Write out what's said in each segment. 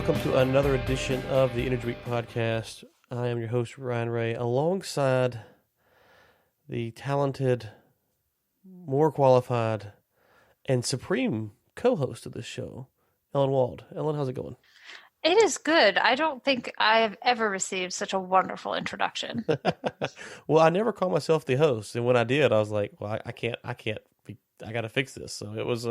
Welcome to another edition of the Energy Week podcast. I am your host, Ryan Ray, alongside the talented, more qualified, and supreme co-host of this show, Ellen Wald. Ellen, how's it going? It is good. I don't think I've ever received such a wonderful introduction. Well, I never call myself the host, and when I did, I was like, "Well, I can't be. I got to fix this." So it was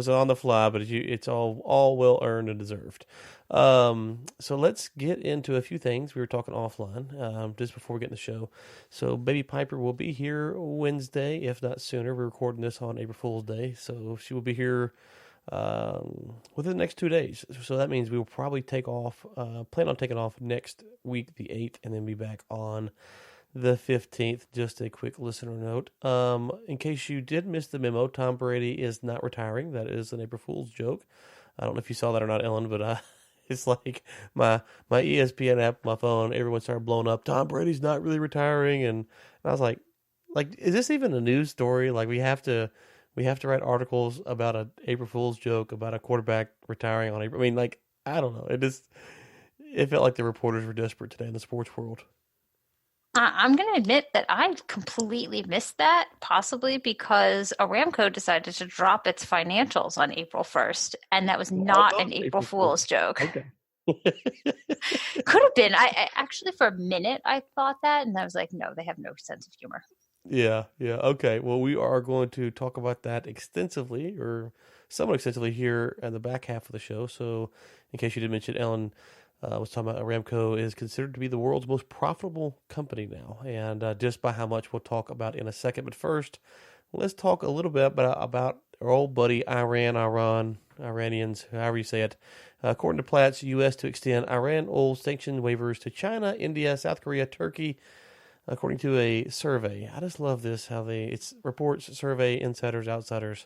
on the fly, but it's all well earned and deserved. So let's get into a few things. We were talking offline just before we get in the show. So Baby Piper will be here Wednesday, if not sooner. We're recording this on April Fool's Day, so she will be here within the next 2 days. So that means we will probably plan on taking off next week, the 8th, and then be back on the 15th. Just a quick listener note. In case you did miss the memo, Tom Brady is not retiring. That is an April Fool's joke. I don't know if you saw that or not, Ellen, but it's like my ESPN app, my phone, everyone started blowing up. Tom Brady's not really retiring, and I was like, is this even a news story? Like we have to write articles about an April Fool's joke about a quarterback retiring on April. I mean, I don't know. It felt like the reporters were desperate today in the sports world. I'm going to admit that I completely missed that, possibly because Aramco decided to drop its financials on April 1st, and that was not an April Fool's joke. Okay. Could have been. I actually, for a minute, I thought that, and I was like, no, they have no sense of humor. Yeah. Okay. Well, we are going to talk about that extensively, or somewhat extensively, here at the back half of the show. So, in case you didn't mention, Ellen was talking about Aramco is considered to be the world's most profitable company now, and just by how much we'll talk about in a second. But first, let's talk a little bit about our old buddy Iranians, however you say it. According to Platts, U.S. to extend Iran oil sanction waivers to China, India, South Korea, Turkey, according to a survey. I just love this, how it's reports, survey, insiders, outsiders.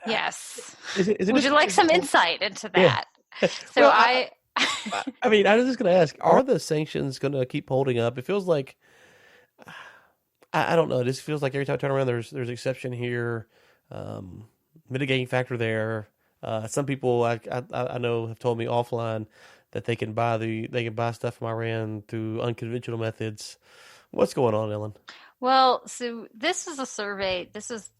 Yes. Would you like some insight into that? Yeah. So well, I mean, I was just going to ask, are the sanctions going to keep holding up? It feels like, I don't know, it just feels like every time I turn around, there's exception here, mitigating factor there. Some people I know have told me offline that they can buy stuff from Iran through unconventional methods. What's going on, Ellen? Well, so this is a survey. This is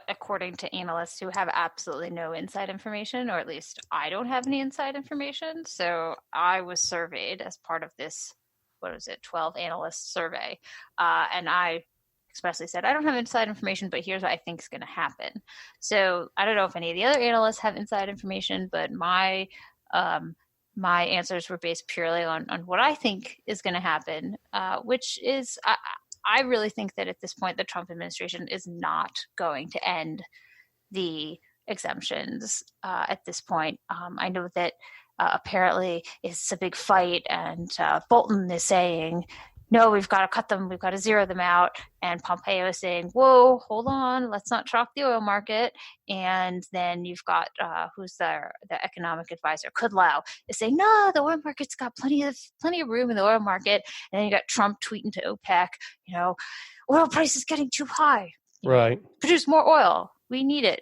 according to analysts who have absolutely no inside information, or at least I don't have any inside information. So I was surveyed as part of this, 12 analyst survey, and I expressly said I don't have inside information, but here's what I think is going to happen. So I don't know if any of the other analysts have inside information, but my answers were based purely on what I think is going to happen, which is I really think that at this point, the Trump administration is not going to end the exemptions at this point. I know that apparently it's a big fight, and Bolton is saying, no, we've got to cut them. We've got to zero them out. And Pompeo is saying, whoa, hold on. Let's not shock the oil market. And then you've got who's the economic advisor, Kudlow, is saying, no, the oil market's got plenty of room in the oil market. And then you got Trump tweeting to OPEC, oil price is getting too high. Right. Produce more oil. We need it.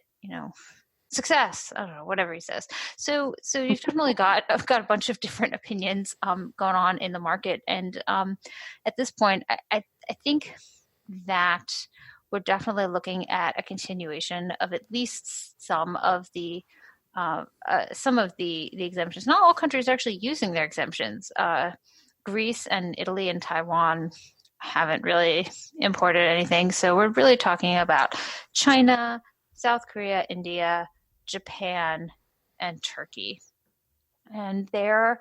Success. I don't know, whatever he says. So you've definitely got a bunch of different opinions going on in the market, and at this point, I think that we're definitely looking at a continuation of at least some of the exemptions. Not all countries are actually using their exemptions. Greece and Italy and Taiwan haven't really imported anything, so we're really talking about China, South Korea, India, Japan, and Turkey. And their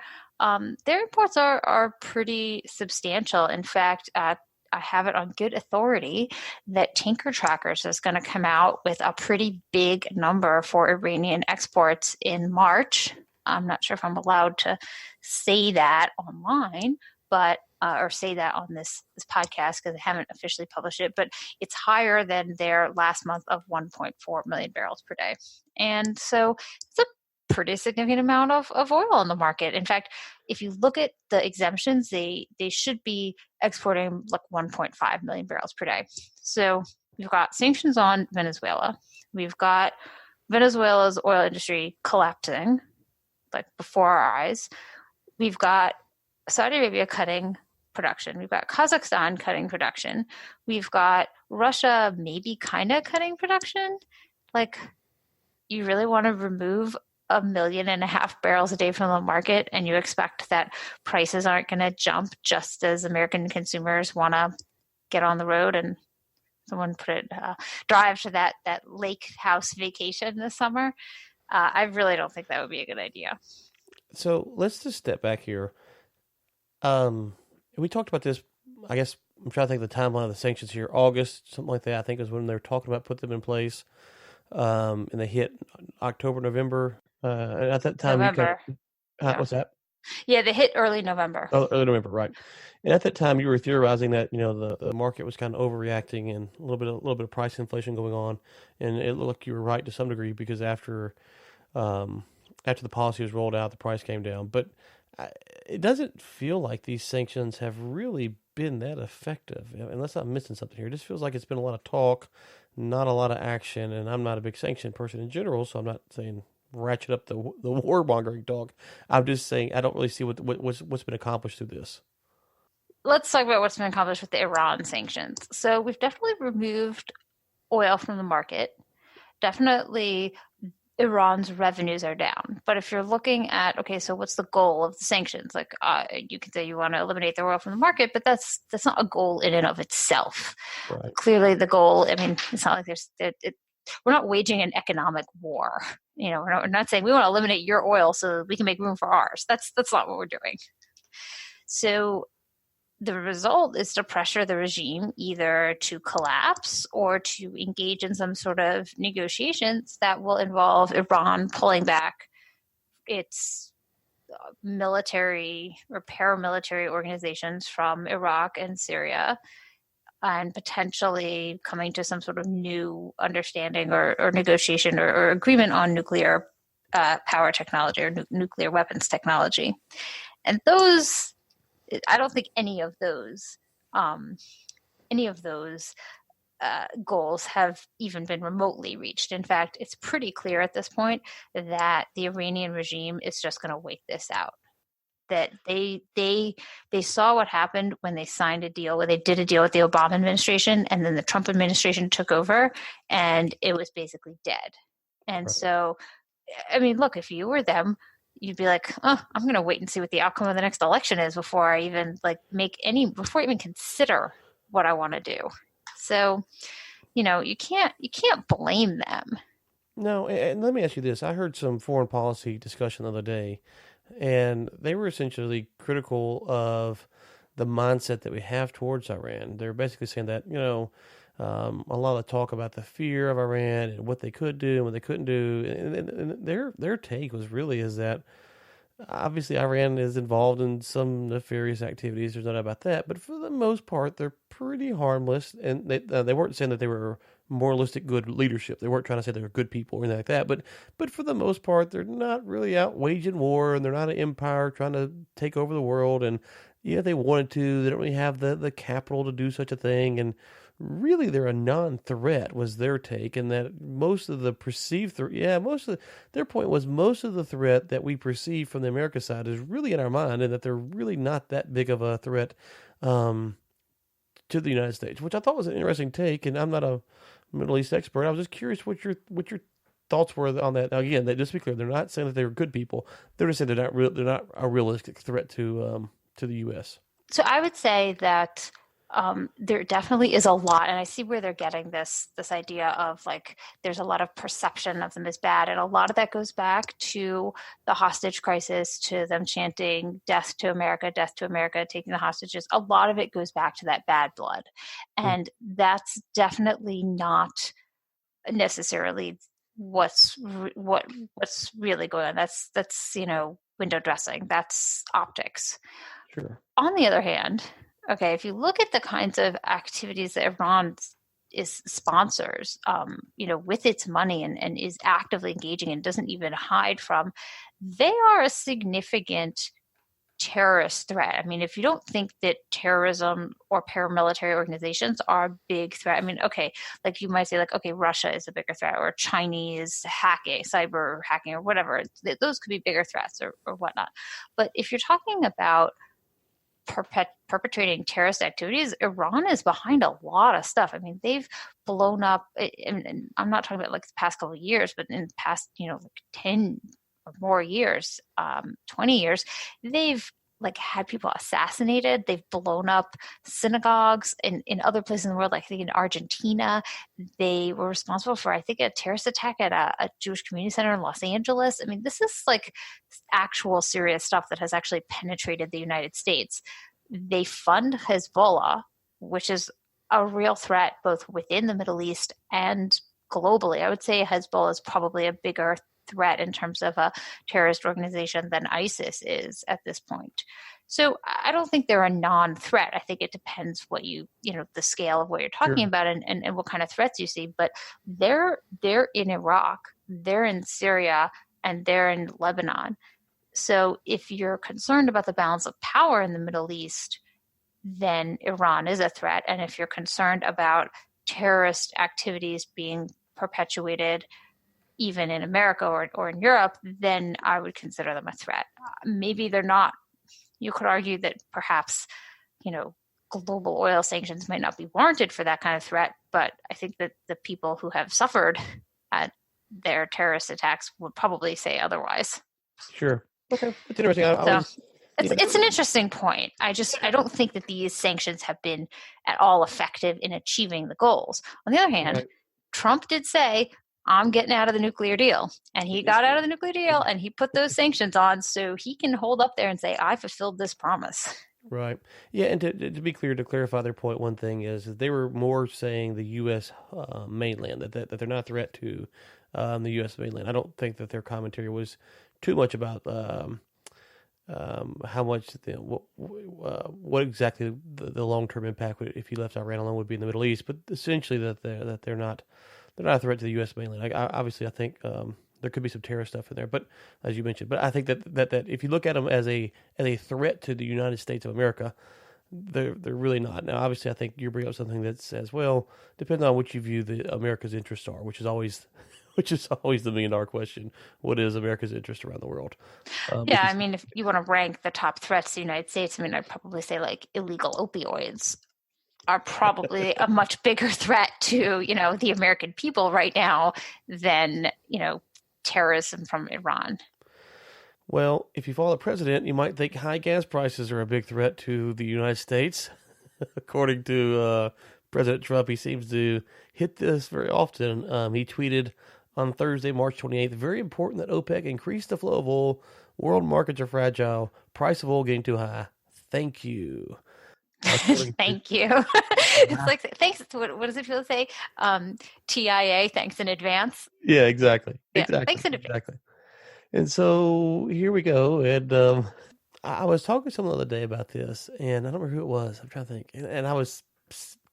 imports are pretty substantial. In fact, I have it on good authority that Tanker Trackers is going to come out with a pretty big number for Iranian exports in March. I'm not sure if I'm allowed to say that online, but or say that on this podcast because I haven't officially published it, but it's higher than their last month of 1.4 million barrels per day. And so it's a pretty significant amount of oil on the market. In fact, if you look at the exemptions, they should be exporting like 1.5 million barrels per day. So we've got sanctions on Venezuela. We've got Venezuela's oil industry collapsing. like before our eyes. We've got Saudi Arabia cutting production. We've got Kazakhstan cutting production. We've got Russia maybe kind of cutting production. Like, you really want to remove 1.5 million barrels a day from the market, and you expect that prices aren't going to jump just as American consumers want to get on the road and someone put it drive to that lake house vacation this summer. I really don't think that would be a good idea. So let's just step back here. We talked about this. I guess I'm trying to think of the timeline of the sanctions here. August, something like that, I think, is when they were talking about putting them in place. And they hit October, November. And at that time, November. Yeah. What's that? Yeah, they hit early November. Oh, early November, right. And at that time, you were theorizing that the market was kind of overreacting and a little bit of price inflation going on, and it looked like you were right to some degree because after the policy was rolled out, the price came down. But it doesn't feel like these sanctions have really been that effective, unless I'm missing something here. It just feels like it's been a lot of talk, not a lot of action, and I'm not a big sanction person in general, so I'm not saying ratchet up the warmongering talk. I'm just saying I don't really see what's been accomplished through this. Let's talk about what's been accomplished with the Iran sanctions. So we've definitely removed oil from the market. Definitely Iran's revenues are down. But if you're looking at, okay, so what's the goal of the sanctions? Like, you could say you want to eliminate the oil from the market, but that's not a goal in and of itself. Right. Clearly the goal, I mean, it's not like we're not waging an economic war. We're not saying we want to eliminate your oil so we can make room for ours. That's not what we're doing. So the result is to pressure the regime either to collapse or to engage in some sort of negotiations that will involve Iran pulling back its military or paramilitary organizations from Iraq and Syria, and potentially coming to some sort of new understanding or negotiation or agreement on nuclear power technology or nuclear weapons technology. And those, I don't think any of those goals have even been remotely reached. In fact, it's pretty clear at this point that the Iranian regime is just going to wait this out. That they saw what happened when they signed a deal, when they did a deal with the Obama administration, and then the Trump administration took over, and it was basically dead. And so, I mean, look, if you were them, you'd be like, oh, I'm going to wait and see what the outcome of the next election is before I even before I even consider what I want to do. So, you can't blame them. No, and let me ask you this. I heard some foreign policy discussion the other day, and they were essentially critical of the mindset that we have towards Iran. They're basically saying that, a lot of talk about the fear of Iran and what they could do and what they couldn't do. And their take was really is that obviously Iran is involved in some nefarious activities. There's no doubt about that. But for the most part, they're pretty harmless. And they weren't saying that they were moralistic good leadership. They weren't trying to say they were good people or anything like that. But for the most part, they're not really out waging war, and they're not an empire trying to take over the world. And yeah, they wanted to. They don't really have the capital to do such a thing. And really, they're a non-threat was their take, and that most of the perceived their point was most of the threat that we perceive from the America side is really in our mind, and that they're really not that big of a threat to the United States, which I thought was an interesting take. And I'm not a Middle East expert. I was just curious what your thoughts were on that. Now, again, just to be clear, they're not saying that they're good people. They're just saying they're not a realistic threat to the U.S. So I would say that there definitely is a lot, and I see where they're getting this idea of like there's a lot of perception of them as bad, and a lot of that goes back to the hostage crisis, to them chanting death to America, taking the hostages. A lot of it goes back to that bad blood, and that's definitely not necessarily what's really going on. That's window dressing. That's optics. Sure. On the other hand, okay, if you look at the kinds of activities that Iran is sponsors, with its money and is actively engaging and doesn't even hide from, they are a significant terrorist threat. I mean, if you don't think that terrorism or paramilitary organizations are a big threat, I mean, okay, like you might say, like, okay, Russia is a bigger threat, or Chinese hacking, cyber hacking, or whatever. Those could be bigger threats or whatnot. But if you're talking about perpetrating terrorist activities, Iran is behind a lot of stuff. I mean, they've blown up, and I'm not talking about like the past couple of years, but in the past, like 10 or more years, 20 years, they've like had people assassinated. They've blown up synagogues in other places in the world, like I think in Argentina. They were responsible for, I think, a terrorist attack at a Jewish community center in Los Angeles. I mean, this is like actual serious stuff that has actually penetrated the United States. They fund Hezbollah, which is a real threat both within the Middle East and globally. I would say Hezbollah is probably a bigger threat in terms of a terrorist organization than ISIS is at this point. So I don't think they're a non-threat. I think it depends what the scale of what you're talking about and what kind of threats you see. But they're in Iraq, they're in Syria, and they're in Lebanon. So if you're concerned about the balance of power in the Middle East, then Iran is a threat. And if you're concerned about terrorist activities being perpetuated even in America or in Europe, then I would consider them a threat. Maybe they're not. You could argue that perhaps, global oil sanctions might not be warranted for that kind of threat, but I think that the people who have suffered at their terrorist attacks would probably say otherwise. Sure. Okay. It's interesting. It's an interesting point. I don't think that these sanctions have been at all effective in achieving the goals. On the other hand, right. Trump did say, I'm getting out of the nuclear deal. And he got out of the nuclear deal and he put those sanctions on so he can hold up there and say, I fulfilled this promise. Right. Yeah. And to be clear, to clarify their point, one thing is that they were more saying the U.S. Mainland, that they're not a threat to the U.S. mainland. I don't think that their commentary was too much about how much, what exactly the long-term impact if you left Iran alone would be in the Middle East, but essentially that they're not a threat to the U.S. mainland. Obviously, I think there could be some terrorist stuff in there, but as you mentioned, but I think that if you look at them as a threat to the United States of America, they're really not. Now, obviously, I think you bring up something that says, well, depends on what you view the America's interests are, which is always the $1,000,000 question. What is America's interest around the world? I mean, if you want to rank the top threats to the United States, I mean, I'd probably say like illegal opioids are probably a much bigger threat to, the American people right now than, terrorism from Iran. Well, if you follow the president, you might think high gas prices are a big threat to the United States. According to President Trump, he seems to hit this very often. He tweeted on Thursday, March 28th, very important that OPEC increase the flow of oil. World markets are fragile. Price of oil getting too high. Thank you. Thank you. It's like, thanks. What does it feel to say? TIA, thanks in advance. Yeah, exactly. Yeah, exactly. Thanks in advance. Exactly. And so here we go. And I was talking to someone the other day about this, and I don't remember who it was. I'm trying to think. And I was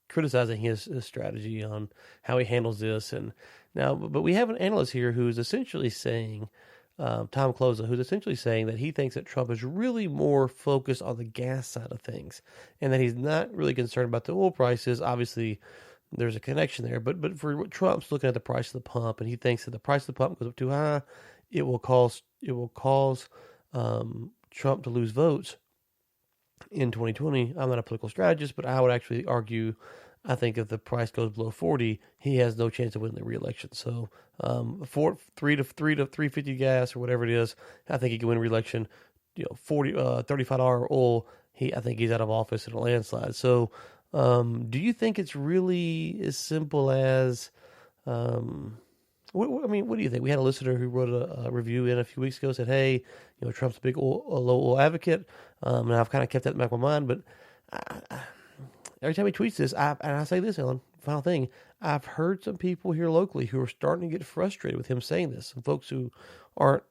criticizing his strategy on how he handles this. And now, but we have an analyst here who's essentially saying, Tom Kloza, who's essentially saying that he thinks that Trump is really more focused on the gas side of things, and that he's not really concerned about the oil prices. Obviously, there's a connection there, but for Trump's looking at the price of the pump, and he thinks that the price of the pump goes up too high, it will cause Trump to lose votes in 2020. I'm not a political strategist, but I would actually argue, I think if the price goes below 40, he has no chance of winning the re-election. So, $3 to $3.50 gas or whatever it is, I think he can win re-election. $35 oil, I think he's out of office in a landslide. So, do you think it's really as simple as? What do you think? We had a listener who wrote a review in a few weeks ago, said, "Hey, Trump's a big low oil advocate," and I've kind of kept that in the back of my mind, but. Every time he tweets this, and I say this, Ellen, final thing, I've heard some people here locally who are starting to get frustrated with him saying this. Some folks who aren't,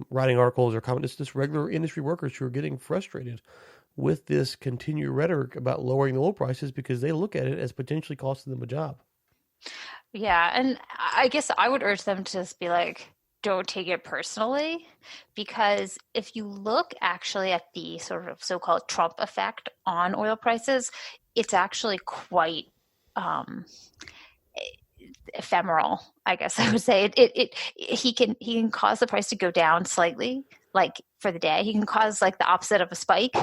writing articles or commenting, just regular industry workers who are getting frustrated with this continued rhetoric about lowering the oil prices because they look at it as potentially costing them a job. Yeah, and I guess I would urge them to just be like, don't take it personally, because if you look actually at the sort of so-called Trump effect on oil prices, it's actually quite ephemeral, I guess I would say. He can cause the price to go down slightly, like for the day. He can cause like the opposite of a spike,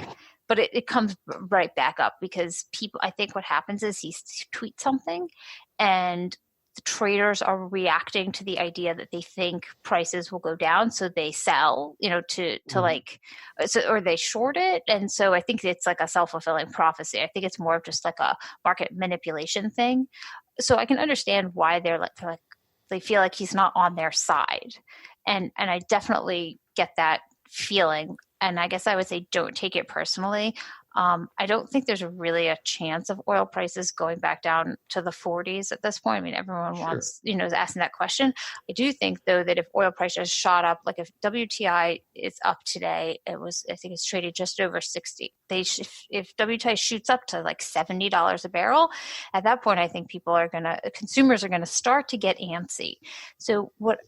but it comes right back up because people, I think what happens is he tweets something and the traders are reacting to the idea that they think prices will go down, so they sell, to like, so, or they short it, and so I think it's like a self-fulfilling prophecy. I think it's more of just like a market manipulation thing. So I can understand why they feel like he's not on their side, and I definitely get that feeling. And I guess I would say don't take it personally. I don't think there's really a chance of oil prices going back down to the 40s at this point. I mean, everyone wants, is asking that question. I do think, though, that if oil prices shot up, like if WTI is up today, I think it's traded just over 60. If WTI shoots up to like $70 a barrel, at that point, I think consumers are going to start to get antsy. So what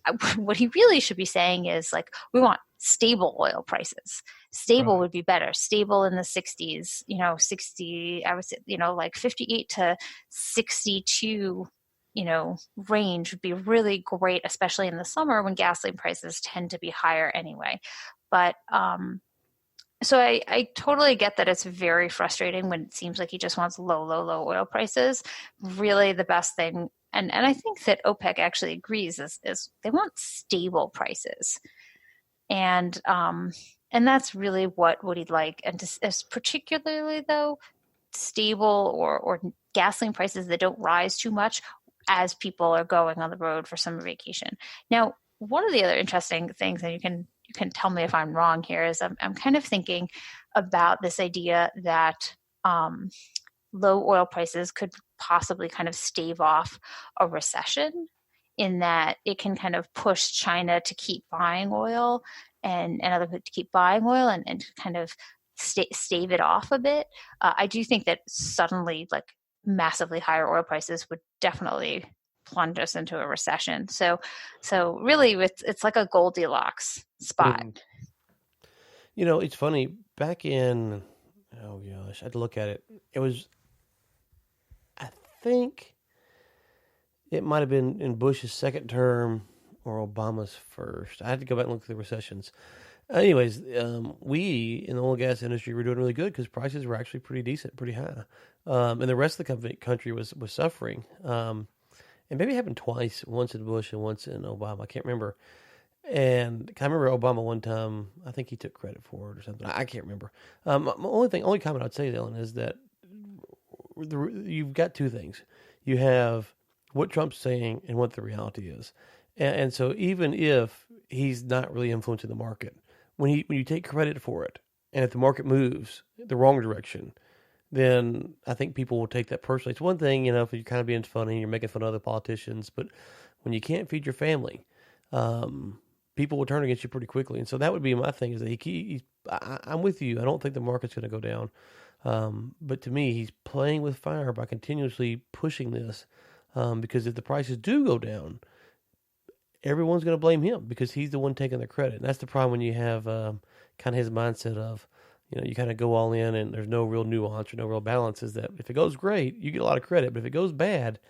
he really should be saying is like, we want stable oil prices. Stable would be better. Stable in the 60s, 60, I would say, like 58 to 62, range would be really great, especially in the summer when gasoline prices tend to be higher anyway. But, so I totally get that it's very frustrating when it seems like he just wants low oil prices. Really the best thing, and I think that OPEC actually agrees, is they want stable prices. And that's really what he'd like. And particularly, though, stable or gasoline prices that don't rise too much as people are going on the road for summer vacation. Now, one of the other interesting things, and you can tell me if I'm wrong here, is I'm kind of thinking about this idea that low oil prices could possibly kind of stave off a recession, in that it can kind of push China to keep buying oil and other people to keep buying oil and kind of stave it off a bit. I do think that suddenly like massively higher oil prices would definitely plunge us into a recession. So really it's like a Goldilocks spot. It's funny. Back in, oh gosh, I had to look at it. It was, I think, it might have been in Bush's second term or Obama's first. I had to go back and look at the recessions. Anyways, we in the oil and gas industry were doing really good because prices were actually pretty decent, pretty high. And the rest of the country was suffering. And maybe it happened twice, once in Bush and once in Obama. I can't remember. And I remember Obama one time, I think he took credit for it or something. I can't remember. Only comment I'd say, Ellen, is that you've got two things. You have what Trump's saying and what the reality is. And so even if he's not really influencing the market, when you take credit for it, and if the market moves the wrong direction, then I think people will take that personally. It's one thing, if you're kind of being funny, you're making fun of other politicians, but when you can't feed your family, people will turn against you pretty quickly. And so that would be my thing, is that I'm with you. I don't think the market's going to go down. But to me, he's playing with fire by continuously pushing this. Because if the prices do go down, everyone's going to blame him because he's the one taking the credit. And that's the problem when you have kind of his mindset of, you kind of go all in and there's no real nuance or no real balance, is that if it goes great, you get a lot of credit. But if it goes bad,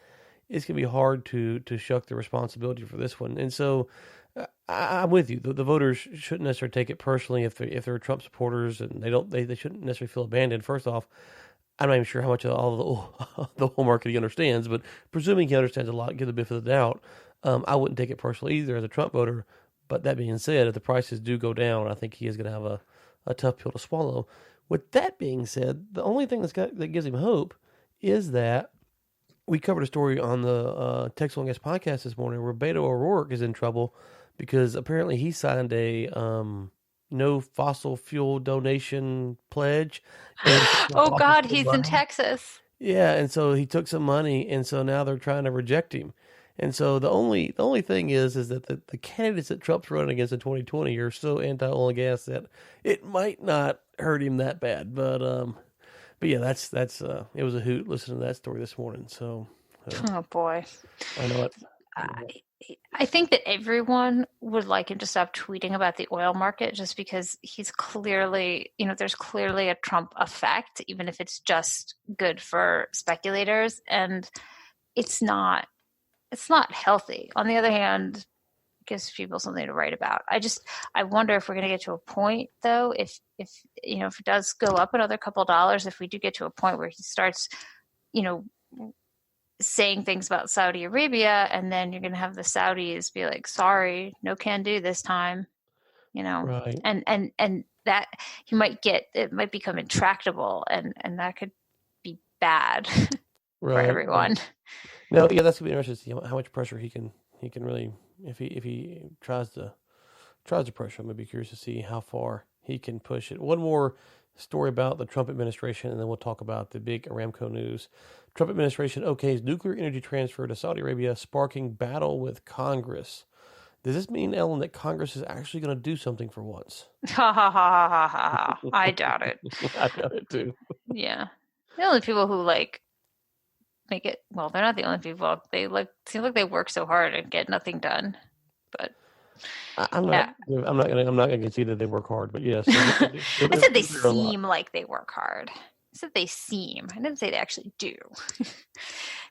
it's going to be hard to shuck the responsibility for this one. And so I'm with you. The voters shouldn't necessarily take it personally if they're Trump supporters, and they shouldn't necessarily feel abandoned. First off, I'm not even sure how much of all the whole market he understands, but presuming he understands a lot, give the benefit of the doubt, I wouldn't take it personally either as a Trump voter. But that being said, if the prices do go down, I think he is going to have a tough pill to swallow. With that being said, the only thing that gives him hope is that we covered a story on the Texas Oil and Gas podcast this morning where Beto O'Rourke is in trouble because apparently he signed a no fossil fuel donation pledge. Oh God, he's in Texas. Yeah, and so he took some money, and so now they're trying to reject him. And so the only thing is that the candidates that Trump's running against in 2020 are so anti-oil and gas that it might not hurt him that bad. But yeah, that's it was a hoot listening to that story this morning. So oh boy, I know it. I think that everyone would like him to stop tweeting about the oil market just because he's clearly, there's clearly a Trump effect, even if it's just good for speculators. And it's not healthy. On the other hand, it gives people something to write about. I wonder if we're going to get to a point though, if it does go up another couple of dollars, if we do get to a point where he starts, saying things about Saudi Arabia, and then you're going to have the Saudis be like, sorry, no can do this time, Right. and that he might get, it might become intractable, and that could be bad for Right. everyone. Right. No, yeah, that's gonna be interesting to see how much pressure he can really, if he tries to pressure. I'm gonna be curious to see how far he can push it. One more story about the Trump administration, and then we'll talk about the big Aramco news. Trump administration okays nuclear energy transfer to Saudi Arabia, sparking battle with Congress. Does this mean, Ellen, that Congress is actually going to do something for once? Ha ha ha ha ha ha. I doubt it. I doubt it too. Yeah. The only people who make it, well, they're not the only people. They seem like they work so hard and get nothing done. But I'm not gonna concede that they work hard, but yes. I said they seem like they work hard. I said they seem. I didn't say they actually do.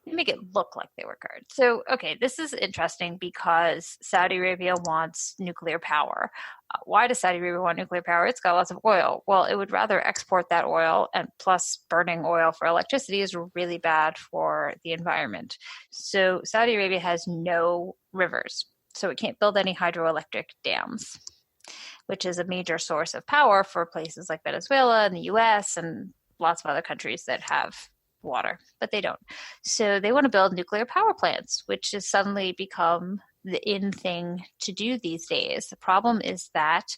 They make it look like they work hard. So, okay, this is interesting because Saudi Arabia wants nuclear power. Why does Saudi Arabia want nuclear power? It's got lots of oil. Well, it would rather export that oil, and plus burning oil for electricity is really bad for the environment. So Saudi Arabia has no rivers, so it can't build any hydroelectric dams, which is a major source of power for places like Venezuela and the US and lots of other countries that have water, but they don't. So they want to build nuclear power plants, which has suddenly become the in thing to do these days. The problem is that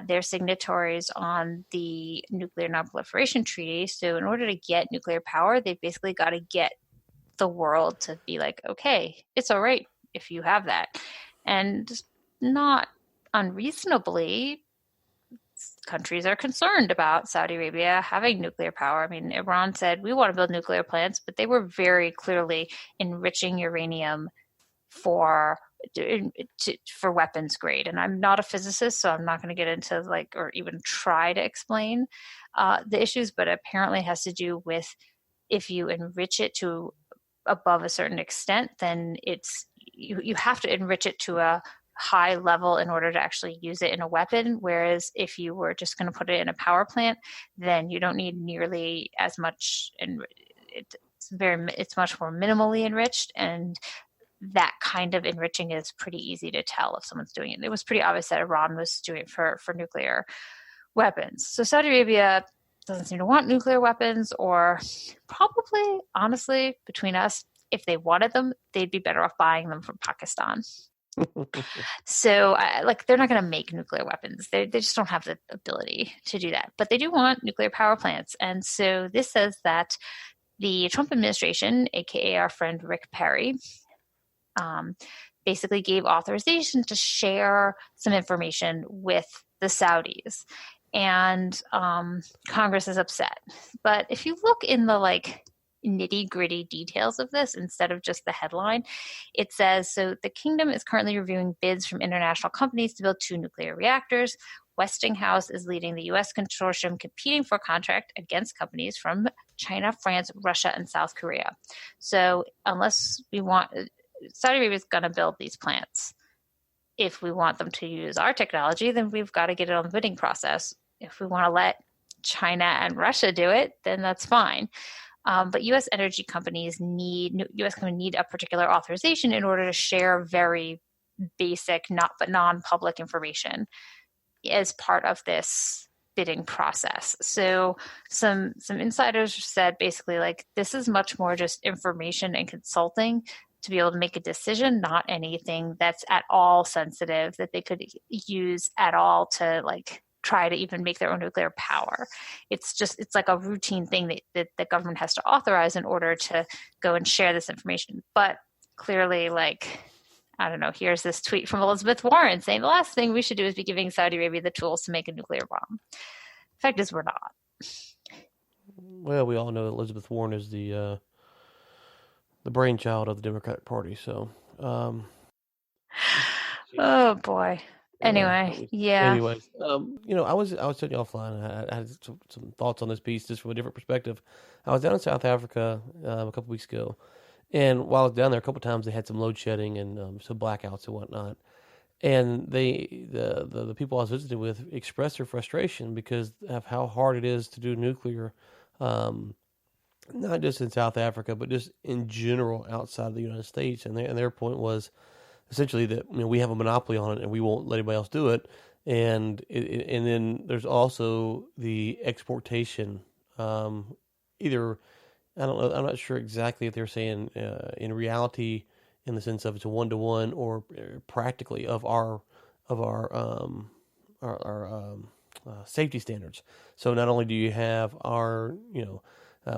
they're signatories on the Nuclear Non-Proliferation Treaty. So in order to get nuclear power, they've basically got to get the world to be like, okay, it's all right if you have that. And not unreasonably, countries are concerned about Saudi Arabia having nuclear power. I mean, Iran said, we want to build nuclear plants, but they were very clearly enriching uranium for weapons grade. And I'm not a physicist, so I'm not going to get into or even try to explain the issues, but apparently it has to do with if you enrich it to above a certain extent, then you have to enrich it to a high level in order to actually use it in a weapon. Whereas if you were just going to put it in a power plant, then you don't need nearly as much. And it's much more minimally enriched. And that kind of enriching is pretty easy to tell if someone's doing it. It was pretty obvious that Iran was doing it for nuclear weapons. So Saudi Arabia doesn't seem to want nuclear weapons, or probably, honestly, between us, if they wanted them, they'd be better off buying them from Pakistan. So they're not going to make nuclear weapons. They just don't have the ability to do that. But they do want nuclear power plants. And so this says that the Trump administration, aka our friend Rick Perry, basically gave authorization to share some information with the Saudis. And Congress is upset. But if you look in the nitty-gritty details of this instead of just the headline, it says, so the kingdom is currently reviewing bids from international companies to build 2 nuclear reactors. Westinghouse is leading the U.S. consortium competing for a contract against companies from China, France, Russia, and South Korea. So unless we want, Saudi Arabia is going to build these plants. If we want them to use our technology, then we've got to get it on the bidding process. If we want to let China and Russia do it, then that's fine. But U.S. energy companies need a particular authorization in order to share very basic, non-public information as part of this bidding process. So some insiders said basically this is much more just information and consulting to be able to make a decision, not anything that's at all sensitive that they could use at all to try to even make their own nuclear power. It's like a routine thing that the government has to authorize in order to go and share this information. But clearly, I don't know, here's this tweet from Elizabeth Warren saying the last thing we should do is be giving Saudi Arabia the tools to make a nuclear bomb. The fact is, we're not. Well, we all know that Elizabeth Warren is the brainchild of the Democratic Party, so Oh boy. Yeah. Anyway, yeah. Anyways, I was telling you offline. I had some thoughts on this piece just from a different perspective. I was down in South Africa a couple weeks ago, and while I was down there, a couple times they had some load shedding and some blackouts and whatnot. And the people I was visiting with expressed their frustration because of how hard it is to do nuclear, um, not just in South Africa, but just in general outside of the United States. And their point was essentially that we have a monopoly on it and we won't let anybody else do it. And then there's also the exportation. Either I don't know. I'm not sure exactly if they're saying in reality, in the sense of it's a 1-to-1, or practically of our safety standards. So not only do you have our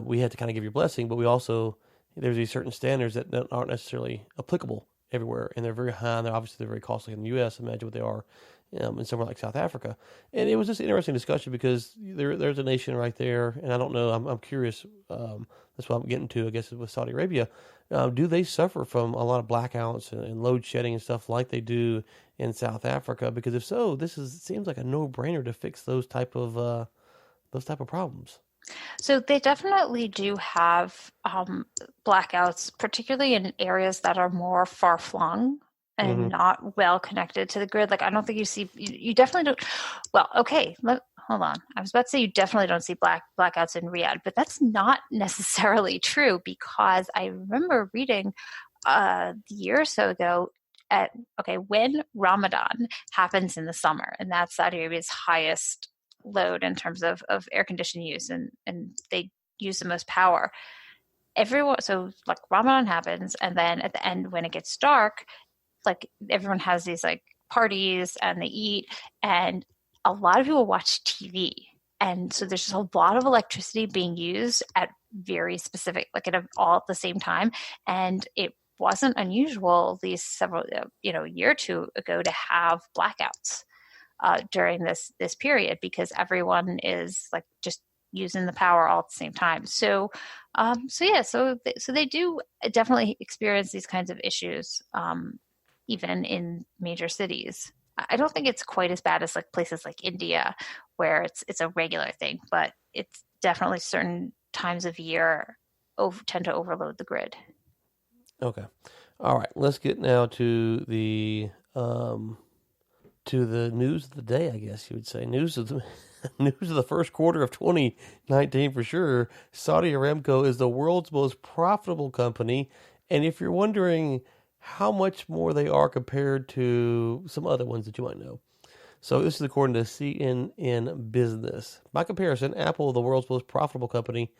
we have to kind of give your blessing, but we also there's these certain standards that aren't necessarily applicable everywhere, and they're very high. And they're very costly in the U.S. Imagine what they are in somewhere like South Africa. And it was just an interesting discussion because there's a nation right there, and I don't know. I'm curious. That's what I'm getting to, I guess, with Saudi Arabia. Do they suffer from a lot of blackouts and load shedding and stuff like they do in South Africa? Because if so, seems like a no-brainer to fix those type of problems. So they definitely do have blackouts, particularly in areas that are more far flung and Hmm. not well connected to the grid. Like I don't think you definitely don't. Well, okay, hold on. I was about to say you definitely don't see blackouts in Riyadh, but that's not necessarily true because I remember reading a year or so ago at when Ramadan happens in the summer, and that's Saudi Arabia's highest load in terms of air conditioning use, and they use the most power. Everyone, so like Ramadan happens, and then at the end when it gets dark, like everyone has these like parties and they eat, and a lot of people watch TV. And so there's just a lot of electricity being used at very specific, like all at the same time. And it wasn't unusual, at least several, a year or two ago, to have blackouts during this period because everyone is like just using the power all at the same time. So they do definitely experience these kinds of issues, even in major cities. I don't think it's quite as bad as like places like India, where it's a regular thing, but it's definitely certain times of year tend to overload the grid. Okay. All right. Let's get now to the news of the day, I guess you would say. News of the news of the first quarter of 2019 for sure. Saudi Aramco is the world's most profitable company, and if you're wondering how much more they are compared to some other ones that you might know. So this is according to CNN Business. By comparison, Apple, the world's most profitable company,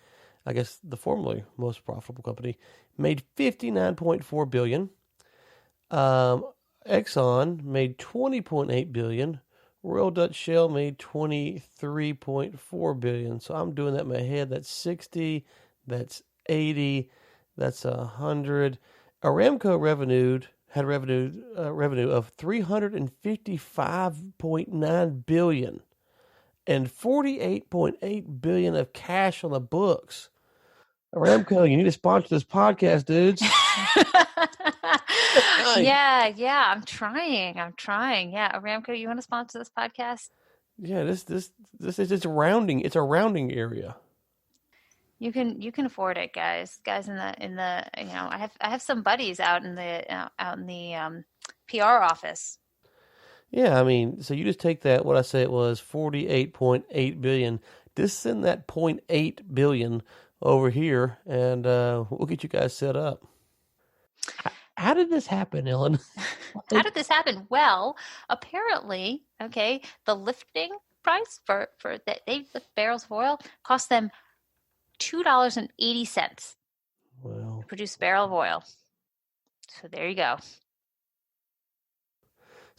I guess the formerly most profitable company, made 59.4 billion. Exxon made 20.8 billion. Royal Dutch Shell made 23.4 billion. So I'm doing that in my head. That's 60. That's 80. That's 100. Aramco had revenue of 355.9 billion and 48.8 billion of cash on the books. Aramco, you need to sponsor this podcast, dudes. Yeah, I'm trying. Yeah, Aramco, you want to sponsor this podcast? Yeah, this is it's a rounding area. You can afford it, guys. Guys in the I have some buddies out in the PR office. Yeah, I mean, so you just take that, what I say it was 48.8 billion. Just send that point 0.8 billion over here, and we'll get you guys set up. How did this happen, Ellen? How did this happen? Well, apparently, okay, the lifting price for that they lift barrels of oil cost them $2.80 Well, to produce a barrel of oil. So there you go.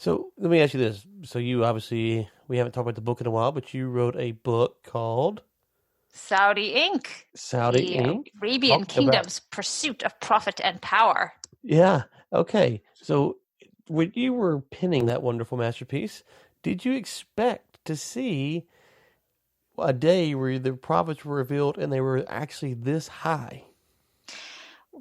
so let me ask you this. So you obviously, we haven't talked about the book in a while, but you wrote a book called Saudi Inc., Saudi the Inc. Arabian Talking about, Kingdom's pursuit of profit and power. yeah, okay. So when you were penning that wonderful masterpiece, did you expect to see a day where the profits were revealed and they were actually this high?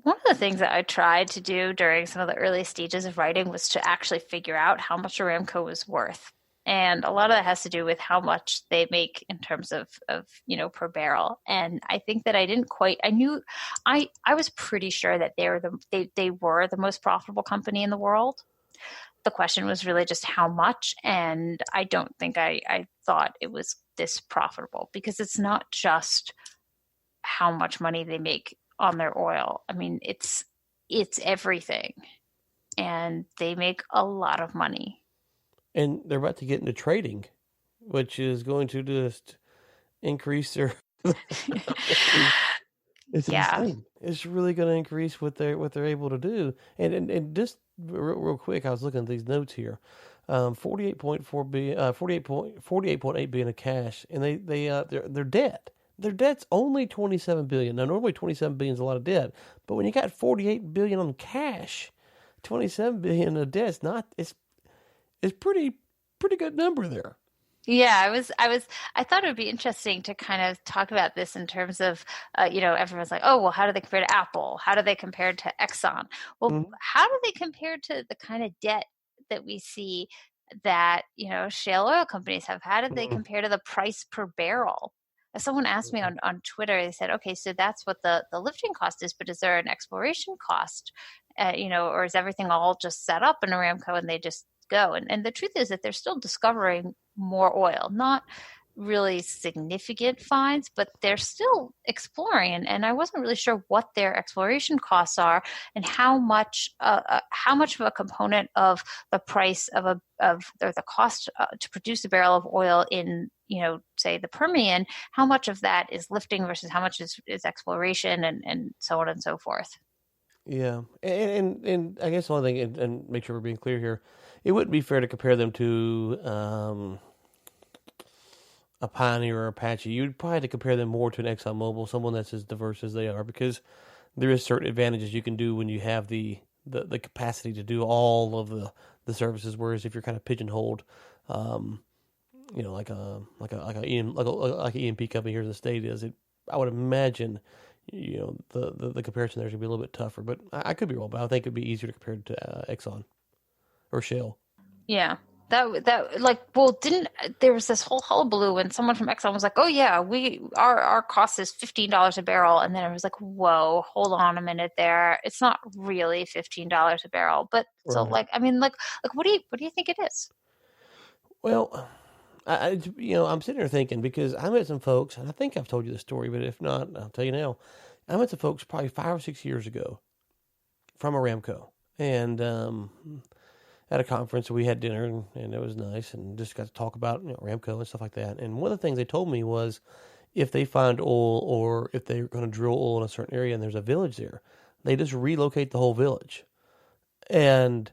one of the things that I tried to do during some of the early stages of writing was to actually figure out how much Aramco was worth. And a lot of that has to do with how much they make in terms of per barrel. And I think that I didn't quite, I was pretty sure that they were the most profitable company in the world. The question was really just how much. And I don't think I thought it was this profitable, because it's not just how much money they make on their oil. I mean, it's everything. And they make a lot of money. And they're about to get into trading, which is going to just increase their. It's Yeah. insane. It's really going to increase what they're able to do. And just real quick, I was looking at these notes here. 48.4 billion, 48.8 billion of cash, and their debt. Their debt's only 27 billion. Now, normally 27 billion is a lot of debt, but when you got 48 billion on cash, 27 billion of debt, it's pretty good number there. Yeah, I thought it would be interesting to kind of talk about this in terms of, everyone's like, oh, well, how do they compare to Apple? How do they compare to Exxon? Well, how do they compare to the kind of debt that we see that, shale oil companies have? How did they compare to the price per barrel? As someone asked me on Twitter, they said, okay, so that's what the lifting cost is, but is there an exploration cost? Or is everything all just set up in Aramco and they just go? And the truth is that they're still discovering more oil, not really significant finds, but they're still exploring. And I wasn't really sure what their exploration costs are and how much of a component of the price or the cost to produce a barrel of oil in, say the Permian, how much of that is lifting versus how much is exploration and so on and so forth. Yeah, and I guess one thing, and make sure we're being clear here, it wouldn't be fair to compare them to a Pioneer or Apache. You'd probably have to compare them more to an ExxonMobil, someone that's as diverse as they are, because there is certain advantages you can do when you have the capacity to do all of the services. Whereas if you're kind of pigeonholed, like a E&P company here in the state is, I would imagine, the comparison there is gonna be a little bit tougher. But I could be wrong, but I think it'd be easier to compare it to Exxon or Shell. Yeah. Didn't there was this whole hullabaloo when someone from Exxon was like, "Oh yeah, our cost is $15 a barrel," and then I was like, "Whoa, hold on a minute there. It's not really $15 a barrel." But so, Right. what do you think it is? Well, I'm sitting here thinking, because I met some folks, and I think I've told you the story, but if not, I'll tell you now. I met some folks probably 5 or 6 years ago from Aramco, and at a conference we had dinner, and it was nice, and just got to talk about Aramco and stuff like that. And one of the things they told me was, if they find oil, or if they're going to drill oil in a certain area and there's a village there, they just relocate the whole village. And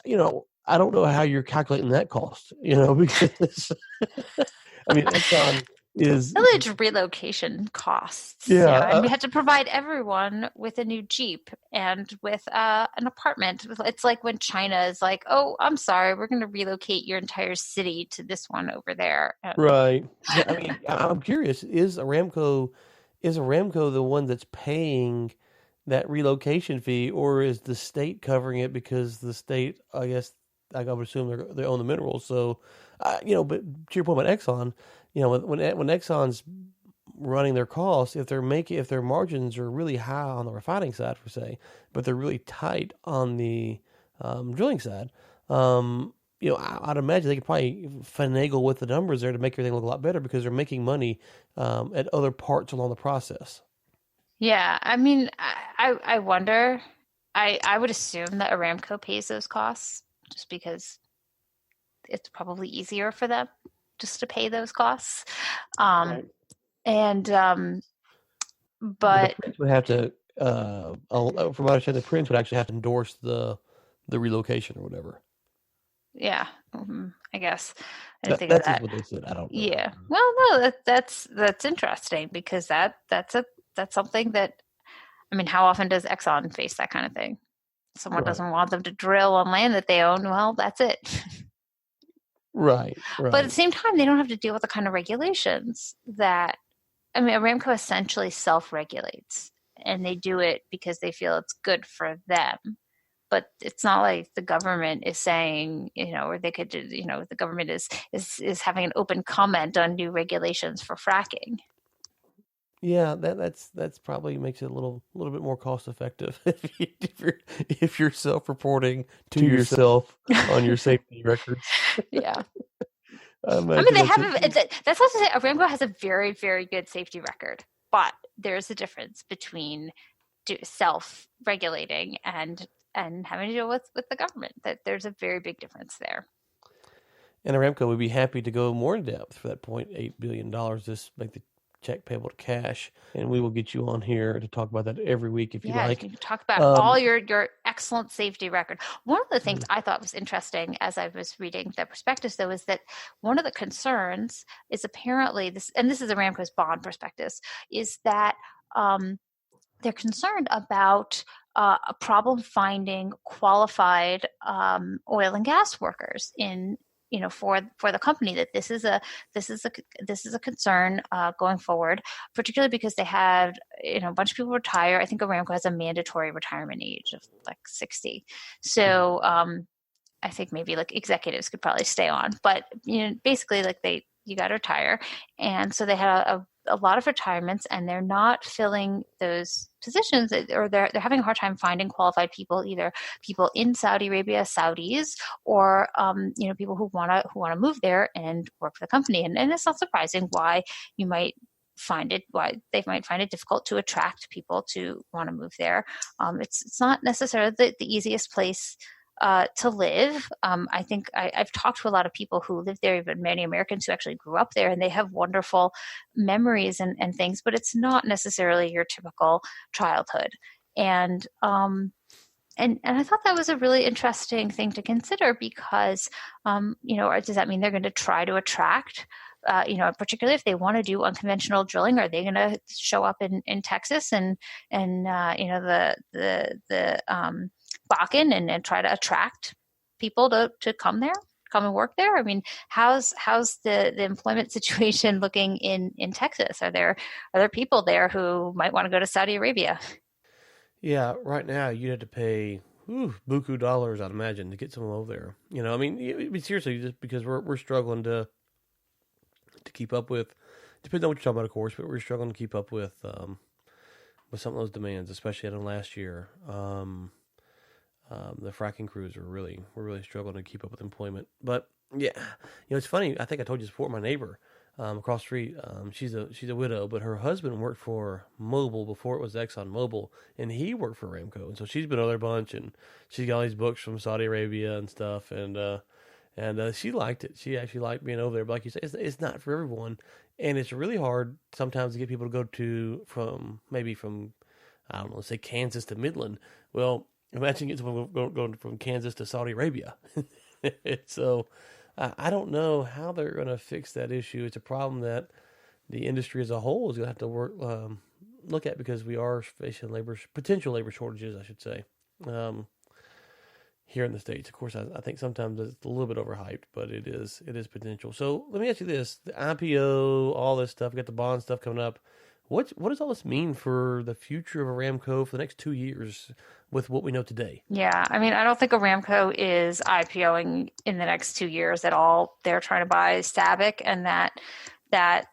I don't know how you're calculating that cost, because I mean, Exxon is, Village relocation costs. yeah, And we had to provide everyone with a new Jeep and with an apartment. It's like when China is like, "Oh, I'm sorry, we're going to relocate your entire city to this one over there." right. Yeah, I mean, I'm curious, is Aramco the one that's paying that relocation fee, or is the state covering it, because the state, I guess, I would assume they own the minerals. So, but to your point about Exxon, when Exxon's running their costs, if their margins are really high on the refining side, per se, but they're really tight on the drilling side, I'd imagine they could probably finagle with the numbers there to make everything look a lot better, because they're making money at other parts along the process. Yeah, I mean, I wonder. I would assume that Aramco pays those costs just because it's probably easier for them just to pay those costs. Right. And But the but prince would have to, from what I understand, the prince would actually have to endorse the relocation or whatever. yeah, I guess I didn't think of That's just that. what they said. I don't know. Yeah. Well, no, that's interesting, because that's something that, I mean, how often does Exxon face that kind of thing? Someone Right. doesn't want them to drill on land that they own. Well, that's it. Right. But at the Right. same time, they don't have to deal with the kind of regulations that, I mean, Aramco essentially self-regulates. and they do it because they feel it's good for them. But it's not like the government is saying, or they could, the government is having an open comment on new regulations for fracking. Yeah, that's probably makes it a little bit more cost effective if you're self-reporting to yourself on your safety records. Yeah. I I mean, imagine they that's have it. that's also to say Aramco has a very, very good safety record, but there's a difference between self-regulating and having to deal with the government. That there's a very big difference there. And Aramco would be happy to go more in depth for that $0.8 billion. Just make the check payable to cash, and we will get you on here to talk about that every week if you like. You can talk about all your excellent safety record. One of the things I thought was interesting as I was reading the prospectus, though, is that one of the concerns is apparently this, and this is Aramco's bond prospectus, is that they're concerned about a problem finding qualified oil and gas workers in for the company, that this is a concern going forward, particularly because they had a bunch of people retire. I think Aramco has a mandatory retirement age of like 60. So I think maybe like executives could probably stay on, but basically like you got to retire, and so they had a lot of retirements, and they're not filling those positions, or they're having a hard time finding qualified people, either people in Saudi Arabia, Saudis, or people who want to move there and work for the company. And it's not surprising why they might find it difficult to attract people to want to move there. It's not necessarily the easiest place to live. I think I've talked to a lot of people who live there, even many Americans who actually grew up there, and they have wonderful memories and things, but it's not necessarily your typical childhood. And I thought that was a really interesting thing to consider, because, does that mean they're going to try to attract, particularly if they want to do unconventional drilling, are they going to show up in Texas and the Bakken and try to attract people to come and work there? I mean, how's the employment situation looking in Texas? Are there people there who might want to go to Saudi Arabia? Yeah, right now you'd have to pay buku dollars, I'd imagine, to get someone over there. I mean, seriously, just because we're struggling to keep up with. Depends on what you're talking about, of course, but we're struggling to keep up with some of those demands, especially in last year. The fracking crews we're really struggling to keep up with employment. But yeah, it's funny. I think I told you before. My neighbor across the street, she's a widow, but her husband worked for Mobil before it was Exxon Mobil, and he worked for Aramco, and so she's been over there a bunch, and she's got all these books from Saudi Arabia and stuff, and she liked it. She actually liked being over there, but like you said, it's not for everyone, and it's really hard sometimes to get people to go from I don't know, let's say Kansas to Midland. Well, imagine getting someone going from Kansas to Saudi Arabia. So I don't know how they're going to fix that issue. It's a problem that the industry as a whole is going to have to look at, because we are facing potential labor shortages, I should say, here in the States. Of course, I think sometimes it's a little bit overhyped, but it is potential. So let me ask you this: the IPO, all this stuff, we got the bond stuff coming up. What does all this mean for the future of Aramco for the next 2 years with what we know today? Yeah, I mean, I don't think Aramco is IPOing in the next 2 years at all. They're trying to buy SABIC, and that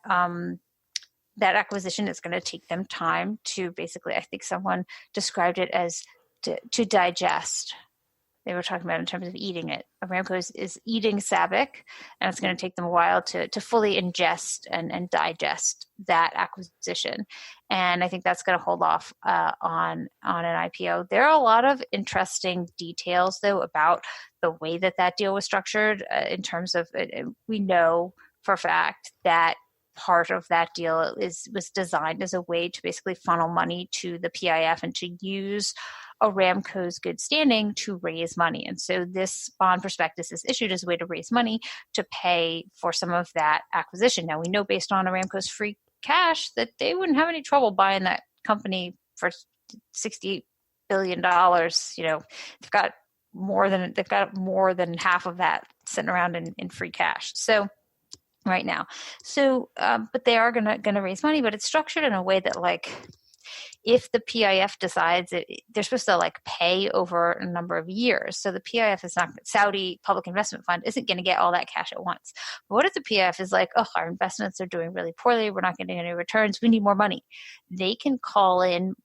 acquisition is going to take them time to basically, I think someone described it as to digest. They were talking about in terms of eating it. Aramco is eating SABIC, and it's going to take them a while to fully ingest and digest that acquisition. And I think that's going to hold off on an IPO. There are a lot of interesting details, though, about the way that deal was structured in terms of we know for a fact that part of that deal was designed as a way to basically funnel money to the PIF and to use Aramco's good standing to raise money. And so this bond prospectus is issued as a way to raise money to pay for some of that acquisition. Now, we know based on Aramco's free cash that they wouldn't have any trouble buying that company for $60 billion. They've got more than half of that sitting around in free cash. So right now. So, but they are going to raise money, but it's structured in a way that if the PIF decides they're supposed to like pay over a number of years. So the PIF is not, Saudi Public Investment Fund isn't going to get all that cash at once. But what if the PIF is like, oh, our investments are doing really poorly. We're not getting any returns. We need more money. They can call in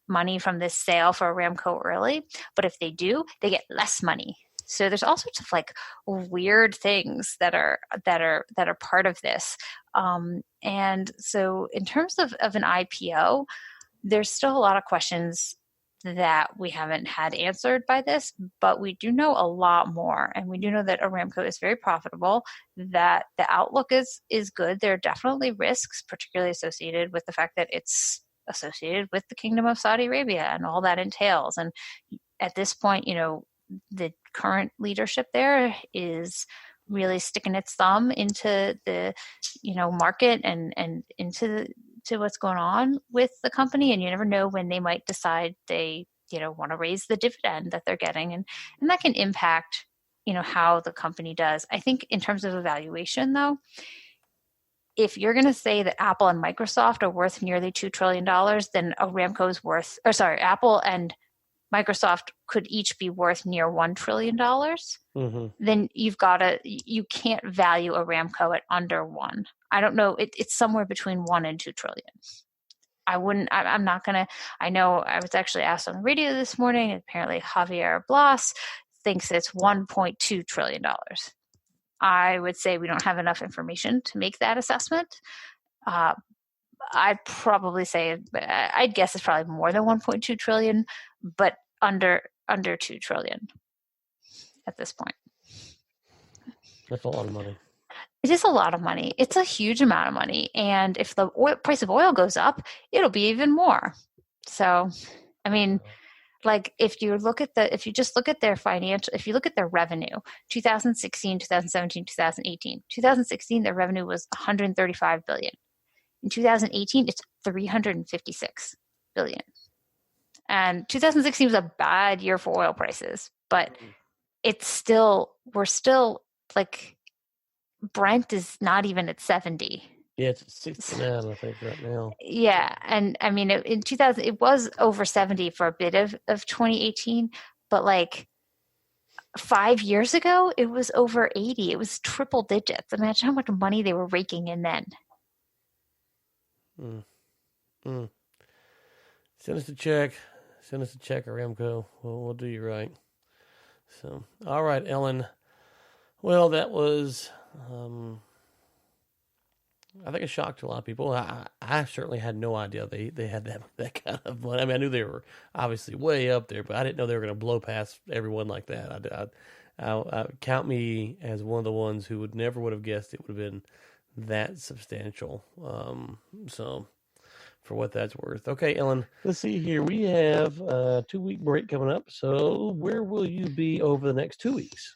money from this sale for Aramco early. But if they do, they get less money. So there's all sorts of like weird things that are part of this. And so in terms of an IPO, there's still a lot of questions that we haven't had answered by this, but we do know a lot more. And we do know that Aramco is very profitable, that the outlook is good. There are definitely risks, particularly associated with the fact that it's associated with the Kingdom of Saudi Arabia and all that entails. And at this point, the current leadership there is really sticking its thumb into the market and into what's going on with the company, and you never know when they might decide they want to raise the dividend that they're getting, and that can impact how the company does. I think in terms of evaluation, though, if you're going to say that Apple and Microsoft are worth nearly $2 trillion, then Apple and Microsoft could each be worth near $1 trillion, then you can't value Aramco at under one. I don't know. It's somewhere between 1 and 2 trillion. I'm not going to, I know I was actually asked on the radio this morning, and apparently Javier Blas thinks it's $1.2 trillion. I would say we don't have enough information to make that assessment. I'd probably say, I'd guess it's probably more than 1.2 trillion, but under 2 trillion at this point. That's a lot of money. It is a lot of money. It's a huge amount of money. And if the price of oil goes up, it'll be even more. So, I mean, like if you just look at their financial, if you look at their revenue, 2016, 2017, 2018, 2016, their revenue was 135 billion. In 2018, it's 356 billion. And 2016 was a bad year for oil prices, but we're still like, Brent is not even at 70. Yeah, it's 69, I think, right now. Yeah, and I mean, in 2000, it was over 70 for a bit of 2018, but like 5 years ago, it was over 80. It was triple digits. Imagine how much money they were raking in then. Send us a check. Send us a check, Aramco. We'll do you right. So, all right, Ellen. Well, that was, I think, a shock to a lot of people. I certainly had no idea they had that kind of money. I mean, I knew they were obviously way up there, but I didn't know they were going to blow past everyone like that. I count me as one of the ones who would have guessed it would have been that substantial. So, for what that's worth. Okay, Ellen, let's see here. We have a 2-week break coming up. So where will you be over the next 2 weeks?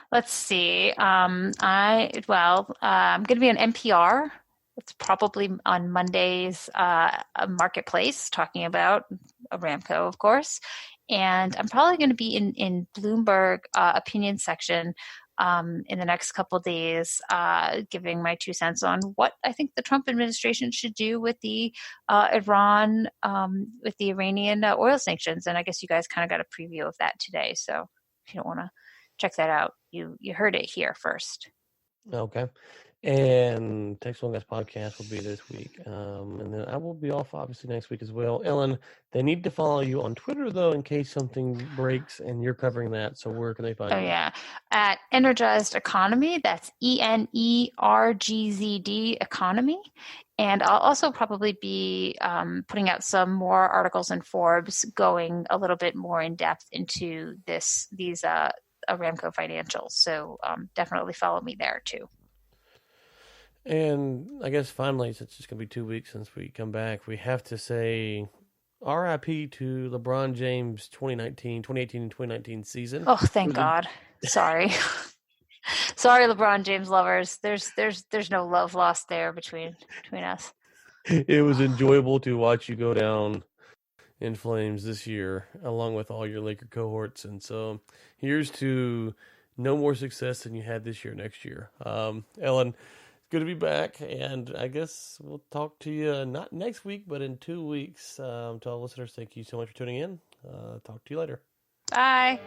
Let's see. I'm going to be on NPR. It's probably on Monday's Marketplace, talking about Aramco, of course. And I'm probably going to be in Bloomberg opinion section in the next couple of days, giving my 2 cents on what I think the Trump administration should do with the Iranian oil sanctions. And I guess you guys kind of got a preview of that today. So if you don't want to check that out, you heard it here first. Okay. And Text One Guys podcast will be this week. And then I will be off obviously next week as well. Ellen, they need to follow you on Twitter though, in case something breaks and you're covering that. So where can they find you? Oh yeah. At Energized Economy. That's ENERGZD Economy. And I'll also probably be putting out some more articles in Forbes, going a little bit more in depth into these Aramco financials. So definitely follow me there too. And I guess finally, since it's going to be 2 weeks since we come back, we have to say RIP to LeBron James 2018 and 2019 season. Oh, thank God. Sorry. Sorry, LeBron James lovers. There's no love lost there between us. It was enjoyable to watch you go down in flames this year, along with all your Laker cohorts. And so here's to no more success than you had this year next year. Ellen, good to be back, and I guess we'll talk to you not next week, but in 2 weeks. To all listeners, thank you so much for tuning in. Talk to you later. Bye.